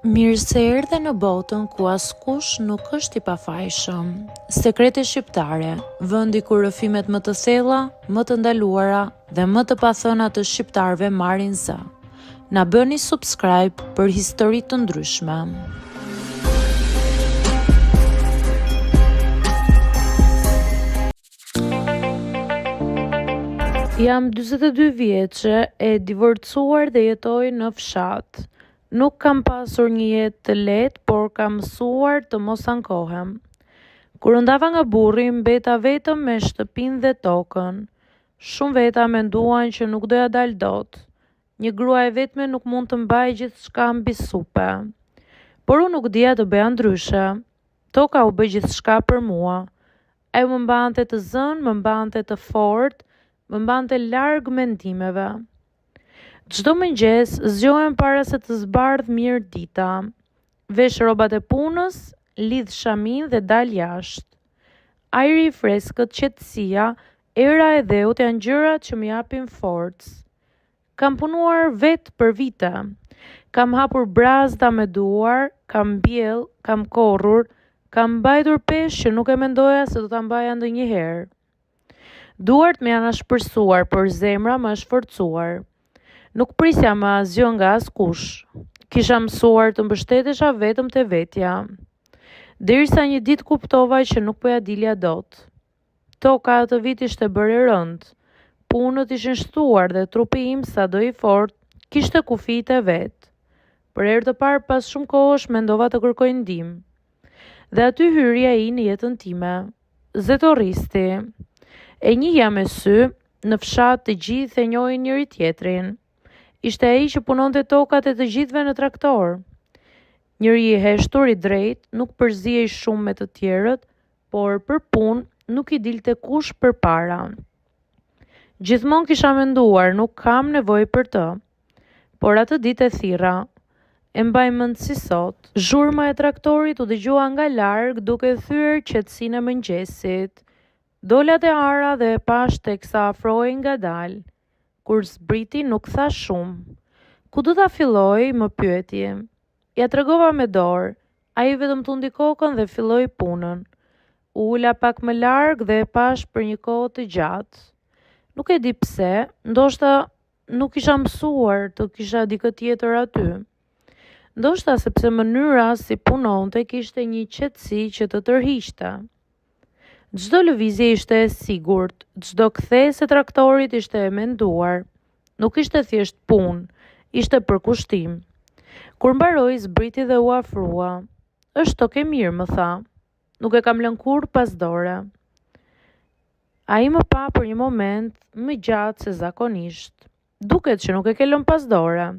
Mirë se erdhe në botën ku askush nuk është i pafajshëm. Sekrete shqiptare, vendi ku rrëfimet më të thella, më të ndaluara dhe më të pathëna të shqiptarëve marrin zë. Na bëni subscribe për histori të ndryshme. Jam 42 vjeçe, e divorcuar dhe jetoj në fshat. Nuk kam pasur një jetë të lehtë, por kam mësuar të mos ankohem. Kur ndava nga burri, mbeta vetëm me shtëpinë dhe tokën. Shumë veta menduan që nuk doja dal dot. Një grua e vetme nuk mund të mbajë gjithçka mbi supe. Por unë nuk dija të bëja ndryshe. Toka u bë gjithçka për mua. Ajo më mbante të zënë, më mbante të fortë, më mbante larg mendimeve. Çdo mëngjes zgjohem para se të zbardh mirë dita. Vesh rrobat e punës, lidh shamin dhe dal jashtë. Ajri i freskët, qetësia, era e dheut janë gjërat që më japin forcë. Kam punuar vetë për vite. Kam hapur brazda me duar, kam mbjell, kam korrur, kam mbajtur peshë që nuk e mendoja se do ta mbaja ndonjëherë. Duart më janë ashpërsuar, por zemra më është forcuar. Nuk prisja më asgjë nga askush. Kisha mësuar të mbështetesha vetëm te vetja. Derisa një ditë kuptova që nuk poja dilja dot. Toka atë vit ishte bërë e rëndë. Punët ishin shtuar dhe trupi im sado i fortë kishte kufijtë e vet. Për herë të parë pas shumë kohësh mendova të kërkoj ndihmë. Dhe aty hyri ai në jetën time. Zetorristi. E njihja me sy, në fshat të gjithë e njohin njëri tjetrin. Ishte ai që punonte tokat e të gjithëve në traktor. Njëri i heshtur, i drejtë, nuk përzihej shumë me të tjerët, por për punë nuk i dilte kush përpara. Gjithmonë kisha menduar, nuk kam nevojë për të. Por atë ditë e thirra. E mbaj mend si sot. Zhurma e traktorit u dëgjua nga larg duke thyer qetësinë e mëngjesit. Dola te ara dhe e pash teksa afrohej ngadalë. Kur zbriti nuk tha shumë. Ku do ta filloj, më pyeti. Ja tregova me dorë. Ai vetëm tundi kokën dhe filloi punën. U ula pak më larg dhe e pash për një kohë të gjatë. Nuk e di pse, ndoshta nuk isha mësuar të kisha dikë tjetër aty. Ndoshta sepse mënyra si punonte kishte një qetësi që të tërhiqte. Çdo lëvizje ishte e sigurt, çdo kthesë e traktorit ishte e menduar. Nuk ishte thjesht punë, ishte përkushtim. Kur mbaroi zbriti dhe u afrua. Është tokë e mirë, më tha. Nuk e kam lënë kurrë pas dore. Ai më pa për një moment më gjatë se zakonisht. Duket që nuk e ke lënë pas dore.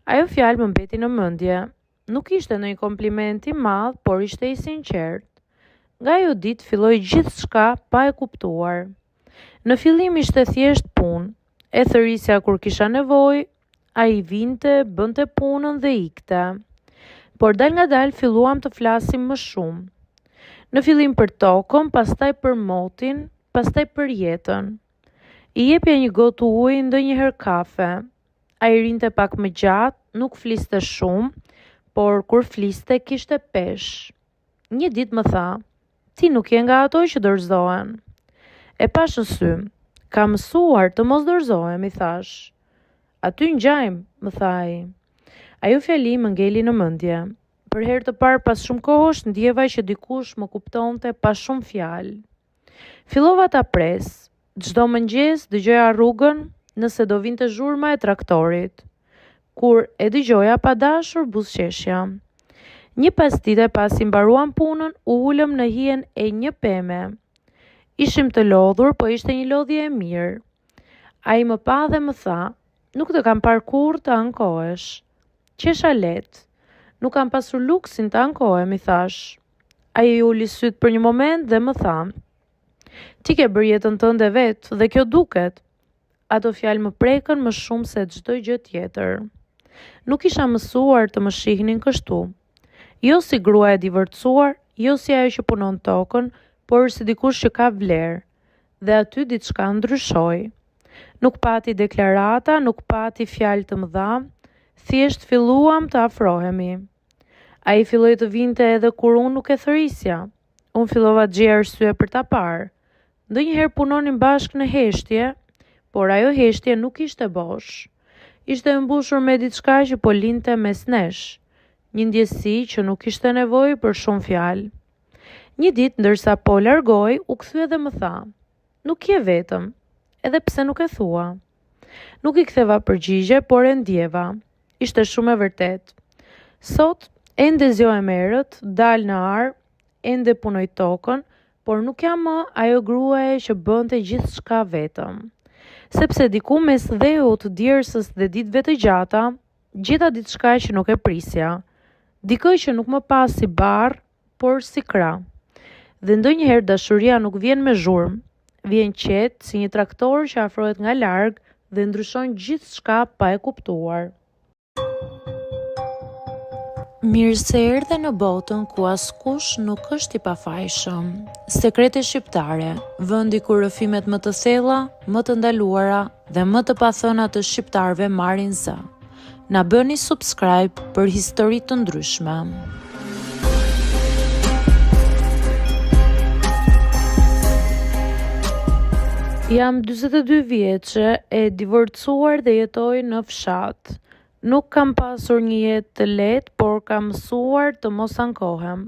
Ajo fjalë më mbeti në mendje. Nuk ishte ndonjë kompliment i madh, por ishte i sinqert. Nga ajo ditë filloi gjithçka pa e kuptuar. Në fillim ishte thjesht punë. E thërisja kur kisha nevojë, ai vinte, bënte punën dhe ikte. Por dal nga dal filluam të flasim më shumë. Në fillim për tokën, pastaj për motin, pastaj për jetën. I jepja një gotë ujë, ndonjëherë kafe. Ai rinte pak më gjatë, nuk fliste shumë, por kur fliste kishte peshë. Një ditë më tha: "Ti nuk je nga ato që dorëzohen." E pash në sy. "Ka mësuar të mos dorëzohem," i thash. "Aty ngjajmë," më tha ai. Ajo fjali më ngeli në mendje. Për herë të parë pas shumë kohësh ndjeva që dikush më kuptonte pa shumë fjalë. Fillova ta pres. Çdo mëngjes dëgjoja rrugën nëse do vinte zhurma e traktorit. Kur e dëgjoja pa dashur buzëqeshja. Një pasdite pasi mbaruam punën, u ulëm në hijen e një peme. Ishim të lodhur, po ishte një lodhje e mirë. Ai më pa dhe më tha: "Nuk të kam parë kurrë të ankohesh." Qesha lehtë. "Nuk kam pasur luksin të ankohem," i thash. Ai uli syt për një moment dhe më tha: "Ti ke bërë jetën tënde vetë dhe kjo duket." Ato fjalë më prekën më shumë se çdo gjë tjetër. Nuk isha mësuar të më shihnin kështu. Jo si grua e divorcuar, jo si ajo që punon tokën, por si dikush që ka vlerë. Dhe aty diçka ndryshoi. Nuk pati deklarata, nuk pati fjalë të mëdha, thjesht filluam të afrohemi. A i filloi të vinte edhe kur unë nuk e thërisja. Unë fillova të gjej arsye për ta parë. Ndonjëherë punonin bashkë në heshtje, por ajo heshtje nuk ishte bosh. Ishte mbushur me diçka që po linte mes nesh. Një ndjesi që nuk ishte nevojë për shumë fjalë. Një ditë ndërsa po largoj, u kthye dhe më tha: "Nuk je vetëm, edhe pse nuk e thua." Nuk i ktheva përgjigje, por e ndjeva. Ishte shumë e vërtet. Sot, ende zjoj merët, dal në ar, ende punoj tokën, por nuk jam më ajo gruaje që bënte gjithçka vetëm. Sepse diku mes dheut, djersës dhe ditëve të gjata, gjeta diçka që nuk e prisja. Dikoj që nuk më pas si barr, por si krah. Dhe ndonjëherë dashuria nuk vjen me zhurmë, vjen qetë si një traktor që afrohet nga larg dhe ndryshon gjithçka pa e kuptuar. Mirë se erdhe në botën ku askush nuk është i pafajshëm. Sekrete shqiptare, vendi ku rrëfimet më të thella, më të ndaluara dhe më të pathëna të shqiptarëve marrin zë. Na bëni subscribe për histori të ndryshme. Jam 42 vjeçe, e divorcuar dhe jetoj në fshat. Nuk kam pasur një jetë të lehtë, por kam mësuar të mos ankohem.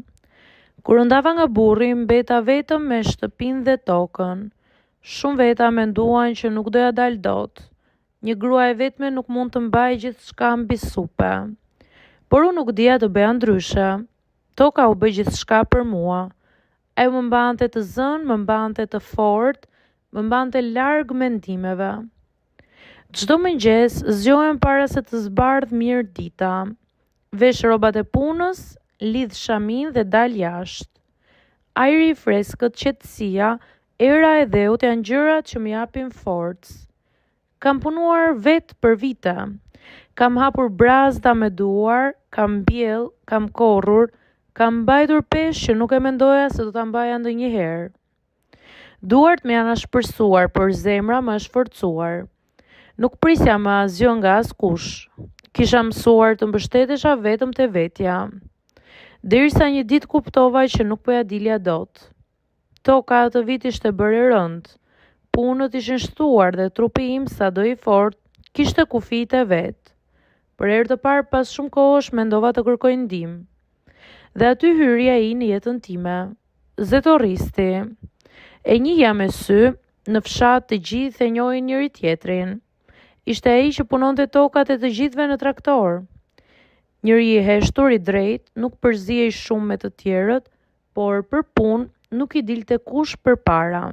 Kur ndava nga burri, mbeta vetëm me shtëpinë dhe tokën. Shumë veta menduan që nuk doja dal dot. Një grua e vetme nuk mund të mbajë gjithçka mbi supe. Por unë nuk dija të bëja ndryshe. Toka u bë gjithçka për mua. Ajo më mbante të zënë, më mbante të fortë, më mbante larg mendimeve. Çdo mëngjes zgjohem para se të zbardh mirë dita. Vesh rrobat e punës, lidh shamin dhe dal jashtë. Ajri i freskët, qetësia, era e dheut janë gjërat që më japin forcë. Kam punuar vetë për vite. Kam hapur brazda me duar, kam mbjell, kam korrur, kam mbajtur peshë që nuk e mendoja se do ta mbaja ndonjëherë. Duart më janë shpërsuar, por zemra më është forcuar. Nuk prisja më asgjë nga askush. Kisha mësuar të mbështetesha vetëm te vetja. Derisa një ditë kuptova që nuk po ja dilja dot. Toka atë vit ishte bërë e rëndë. Punët ishin shtuar dhe trupi im, sado i fortë, kishte kufijtë e vet. Për herë të parë pas shumë kohësh mendova të kërkoj ndihmë. Dhe aty hyri ai në jetën time. Zetorristi. E njihja me sy, në fshat të gjithë e njohin njëri tjetrin. Ishte ai që punonte tokat e të gjithëve në traktor. Njëri i heshtur, i drejtë, nuk përzihej shumë me të tjerët, por për punë nuk i dilte kush përpara.